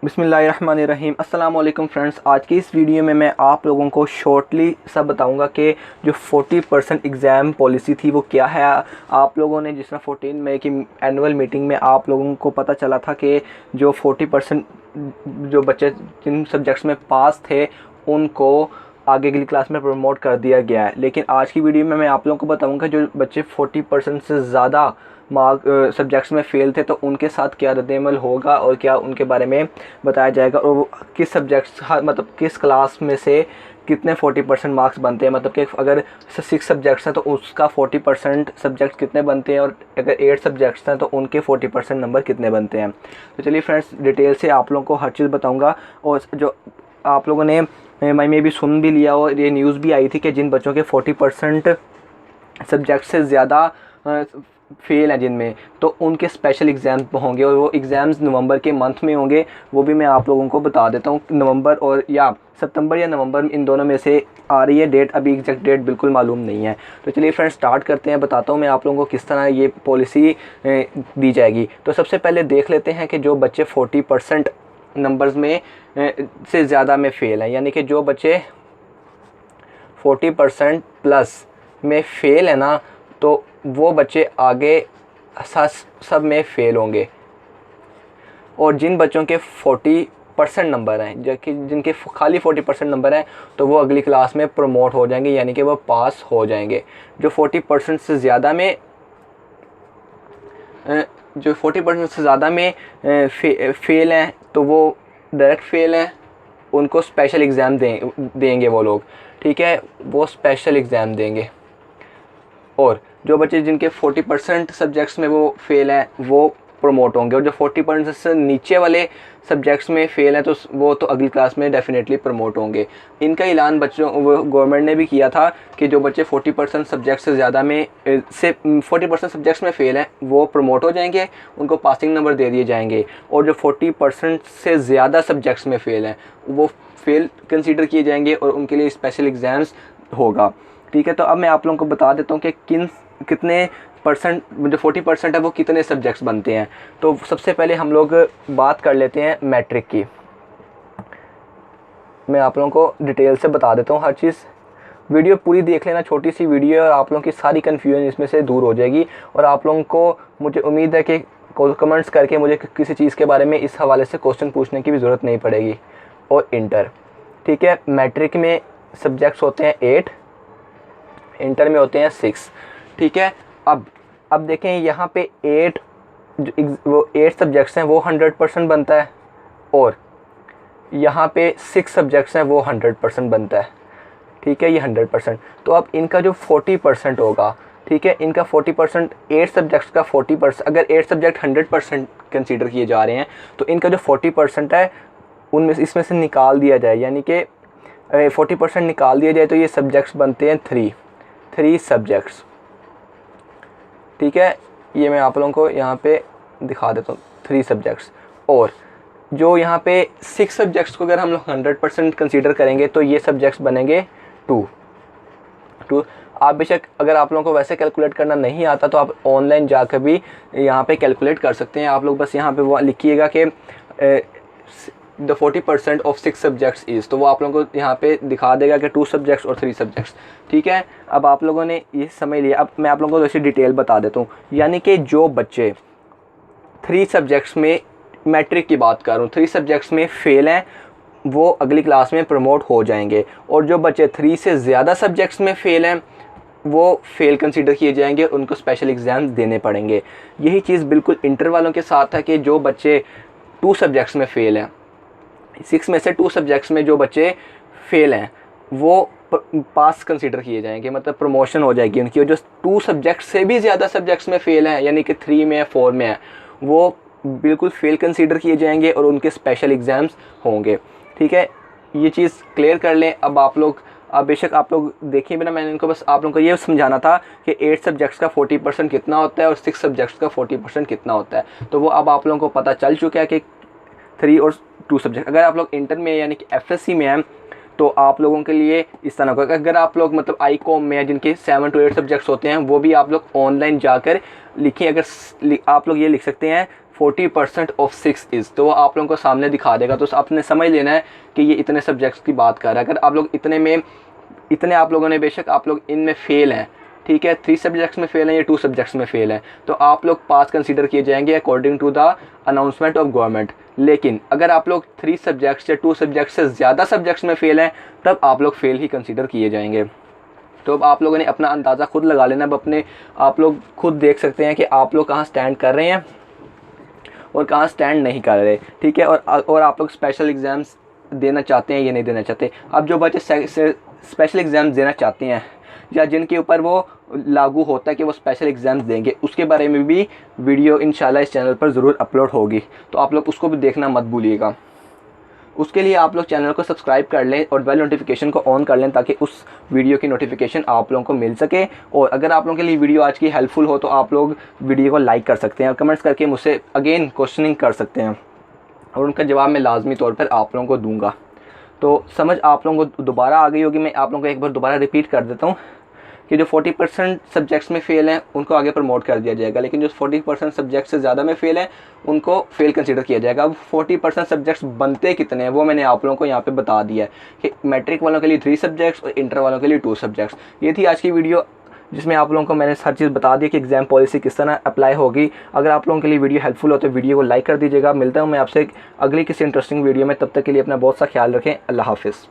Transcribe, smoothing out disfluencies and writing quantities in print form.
बिस्मिल्लाहिर्रहमानिर्रहीम। अस्सलाम वालेकुम फ्रेंड्स। आज की इस वीडियो में मैं आप लोगों को शॉर्टली सब बताऊंगा कि जो 40% एग्ज़ाम पॉलिसी थी वो क्या है। आप लोगों ने जिस तरह 14 मई की एनुअल मीटिंग में आप लोगों को पता चला था कि जो 40% जो बच्चे जिन सब्जेक्ट्स में पास थे उनको आगे की क्लास में प्रमोट कर दिया गया है। लेकिन आज की वीडियो में मैं आप लोगों को बताऊंगा जो बच्चे 40% से ज़्यादा मार्क सब्जेक्ट्स में फ़ेल थे तो उनके साथ क्या रद्द-ए-अमल होगा और क्या उनके बारे में बताया जाएगा, और वो किस सब्जेक्ट्स मतलब किस क्लास में से कितने 40% मार्क्स बनते हैं। मतलब कि अगर 6 सब्जेक्ट्स हैं तो उसका 40% सब्जेक्ट कितने बनते हैं, और अगर 8 सब्जेक्ट्स हैं तो उनके 40% नंबर कितने बनते हैं। तो चलिए फ्रेंड्स, डिटेल से आप लोगों को हर चीज़ बताऊँगा। और जो आप लोगों ने मैं भी सुन भी लिया और ये न्यूज़ भी आई थी कि जिन बच्चों के 40% सब्जेक्ट से ज़्यादा फेल हैं जिनमें, तो उनके स्पेशल एग्ज़ाम होंगे और वो एग्ज़ाम्स नवंबर के मंथ में होंगे। वो भी मैं आप लोगों को बता देता हूँ, नवंबर और या सितंबर या नवंबर, इन दोनों में से आ रही है डेट। अभी एग्जैक्ट डेट बिल्कुल मालूम नहीं है। तो चलिए फ्रेंड्स, स्टार्ट करते हैं। बताता हूँ मैं आप लोगों को किस तरह ये पॉलिसी दी जाएगी। तो सबसे पहले देख लेते हैं कि जो बच्चे 40% नंबर्स में से ज़्यादा में फ़ेल हैं, यानी कि जो बच्चे 40% प्लस में फ़ेल है ना, तो वो बच्चे आगे सब में फ़ेल होंगे। और जिन बच्चों के 40% नंबर हैं, जिनके खाली 40% नंबर हैं, तो वो अगली क्लास में प्रमोट हो जाएंगे, यानी कि वो पास हो जाएंगे। जो 40% से ज़्यादा में फ़ेल हैं तो वो डायरेक्ट फ़ेल हैं, उनको स्पेशल एग्ज़ाम देंगे वो लोग, ठीक है, वो स्पेशल एग्ज़ाम देंगे। और जो बच्चे जिनके 40% सब्जेक्ट्स में वो फेल हैं वो प्रमोट होंगे। और जो 40% से नीचे वाले सब्जेक्ट्स में फ़ेल हैं तो वो तो अगली क्लास में डेफिनेटली प्रमोट होंगे। इनका ऐलान गवर्नमेंट ने भी किया था कि जो बच्चे 40% सब्जेक्ट से ज़्यादा में 40% सब्जेक्ट्स में फ़ेल हैं वो प्रमोट हो जाएंगे, उनको पासिंग नंबर दे दिए जाएंगे। और जो 40% से ज़्यादा सब्जेक्ट्स में फ़ेल हैं वो फेल कंसीडर किए जाएंगे और उनके लिए स्पेशल एग्ज़ाम्स होगा, ठीक है। तो अब मैं आप लोगों को बता देता हूँ कि कितने परसेंट जो 40% है वो कितने सब्जेक्ट्स बनते हैं। तो सबसे पहले हम लोग बात कर लेते हैं मैट्रिक की। मैं आप लोगों को डिटेल से बता देता हूँ हर चीज़। वीडियो पूरी देख लेना, छोटी सी वीडियो है और आप लोगों की सारी कन्फ्यूजन इसमें से दूर हो जाएगी। और आप लोगों को मुझे उम्मीद है कि कमेंट्स करके मुझे किसी चीज़ के बारे में इस हवाले से क्वेश्चन पूछने की भी ज़रूरत नहीं पड़ेगी। और इंटर, ठीक है, मैट्रिक में सब्जेक्ट्स होते हैं 8, इंटर में होते हैं 6, ठीक है। अब देखें यहाँ पे 8 सब्जेक्ट्स हैं वो 100% बनता है, और यहाँ पे 6 सब्जेक्ट्स हैं वो 100% बनता है, ठीक है, ये 100%। तो अब इनका जो 40% होगा, ठीक है, इनका 40% 8 सब्जेक्ट्स का 40%, अगर 8 सब्जेक्ट 100% कंसीडर किए जा रहे हैं तो इनका जो 40% है उनमें इसमें से निकाल दिया जाए, यानी कि 40% निकाल दिया जाए तो ये सब्जेक्ट्स बनते हैं 3 सब्जेक्ट्स, ठीक है। ये मैं आप लोगों को यहाँ पे दिखा देता हूँ 3 सब्जेक्ट्स। और जो यहाँ पे 6 सब्जेक्ट्स को अगर हम लोग 100% कंसीडर करेंगे तो ये सब्जेक्ट्स बनेंगे 2। आप बेशक अगर आप लोगों को वैसे कैलकुलेट करना नहीं आता तो आप ऑनलाइन जाकर भी यहाँ पे कैलकुलेट कर सकते हैं। आप लोग बस यहाँ पे वो लिखिएगा कि द 40% ऑफ 6 सब्जेक्ट्स इज़, तो वो आप लोगों को यहाँ पे दिखा देगा कि 2 सब्जेक्ट्स और 3 सब्जेक्ट्स, ठीक है। अब आप लोगों ने ये समझ लिया। अब मैं आप लोगों को वैसे डिटेल बता देता हूँ, यानी कि जो बच्चे 3 सब्जेक्ट्स में, मैट्रिक की बात कर रहा हूँ, 3 सब्जेक्ट्स में फ़ेल हैं वो अगली क्लास में प्रमोट हो जाएंगे। और जो बच्चे 3 से ज़्यादा सब्जेक्ट्स में फ़ेल हैं वो फेल कंसीडर किए जाएंगे, उनको स्पेशल एग्ज़ाम्स देने पड़ेंगे। यही चीज़ बिल्कुल इंटर वालों के साथ है कि जो बच्चे 2 सब्जेक्ट्स में फ़ेल हैं, 6 में से 2 सब्जेक्ट्स में जो बच्चे फ़ेल हैं वो पास कंसीडर किए जाएंगे, मतलब प्रमोशन हो जाएगी उनकी। और जो 2 सब्जेक्ट से भी ज़्यादा सब्जेक्ट्स में फ़ेल हैं, यानी कि 3 में 4 में है, वो बिल्कुल फेल कंसीडर किए जाएंगे और उनके स्पेशल एग्ज़ाम्स होंगे, ठीक है। ये चीज़ क्लियर कर लें। अब बेशक आप लोग देखिए बिना, मैंने इनको बस आप लोगों को ये समझाना था कि 8 सब्जेक्ट्स का 40% कितना होता है और 6 सब्जेक्ट्स का 40% कितना होता है। तो वो अब आप लोगों को पता चल चुका है कि 3 और 2 सब्जेक्ट। अगर आप लोग इंटर में यानी कि FSC में हैं तो आप लोगों के लिए इस तरह का, अगर आप लोग मतलब ICOM में हैं जिनके 7 to 8 सब्जेक्ट्स होते हैं, वो भी आप लोग ऑनलाइन जाकर लिखिए। अगर आप लोग ये लिख सकते हैं 40% ऑफ 6 इज़, तो वो आप लोगों को सामने दिखा देगा। तो आपने समझ लेना है कि ये इतने सब्जेक्ट्स की बात कर रहा है। अगर आप लोग इतने आप लोगों ने, बेशक आप लोग इनमें फ़ेल हैं, ठीक है, 3 सब्जेक्ट्स में फ़ेल हैं या 2 सब्जेक्ट्स में फ़ेल हैं, तो आप लोग पास कंसीडर किए जाएंगे according to the announcement of government. लेकिन अगर आप लोग 3 सब्जेक्ट्स या 2 सब्जेक्ट्स से ज़्यादा सब्जेक्ट्स में फ़ेल हैं, तब आप लोग फ़ेल ही कंसीडर किए जाएंगे। तो अब आप लोगों ने अपना अंदाज़ा खुद लगा लेना। अब आप लोग खुद देख सकते हैं कि आप लोग कहाँ स्टैंड कर रहे हैं और कहाँ स्टैंड नहीं कर रहे, ठीक है। और आप लोग स्पेशल एग्ज़ाम्स देना चाहते हैं या नहीं देना चाहते। अब जो बच्चे स्पेशल एग्ज़ाम्स देना चाहते हैं या जिनके ऊपर वो लागू होता है कि वो स्पेशल एग्ज़ाम्स देंगे, उसके बारे में भी वीडियो इंशाल्लाह इस चैनल पर ज़रूर अपलोड होगी, तो आप लोग उसको भी देखना मत भूलिएगा। उसके लिए आप लोग चैनल को सब्सक्राइब कर लें और बेल नोटिफिकेशन को ऑन कर लें, ताकि उस वीडियो की नोटिफिकेशन आप लोगों को मिल सके। और अगर आप लोगों के लिए वीडियो आज की हेल्पफुल हो तो आप लोग वीडियो को लाइक कर सकते हैं और कमेंट्स करके मुझसे अगेन क्वेश्चनिंग कर सकते हैं, और उनका जवाब मैं लाजमी तौर पर आप लोगों को दूंगा। तो समझ आप लोगों को दोबारा आ गई होगी। मैं आप लोगों को एक बार दोबारा रिपीट कर देता हूँ कि जो 40% सब्जेक्ट्स में फ़ेल हैं उनको आगे प्रमोट कर दिया जाएगा, लेकिन जो 40% सब्जेक्ट से ज़्यादा में फ़ेल हैं उनको फ़ेल कंसीडर किया जाएगा। अब 40% सब्जेक्ट्स बनते कितने हैं वो मैंने आप लोगों को यहाँ पे बता दिया है कि मैट्रिक वालों के लिए 3 सब्जेक्ट्स और इंटर वालों के लिए 2 सब्जेक्ट्स। ये थी आज की वीडियो, जिसमें आप लोगों को मैंने हर चीज़ बता दी कि एग्ज़ाम पॉलिसी किस तरह अप्लाई होगी। अगर आप लोगों के लिए वीडियो हेल्पफुल हो तो वीडियो को लाइक कर दीजिएगा। मिलता हूँ मैं आपसे अगली किसी इंटरेस्टिंग वीडियो में, तब तक के लिए अपना बहुत सा ख्याल रखें। अल्लाह हाफ़िज़।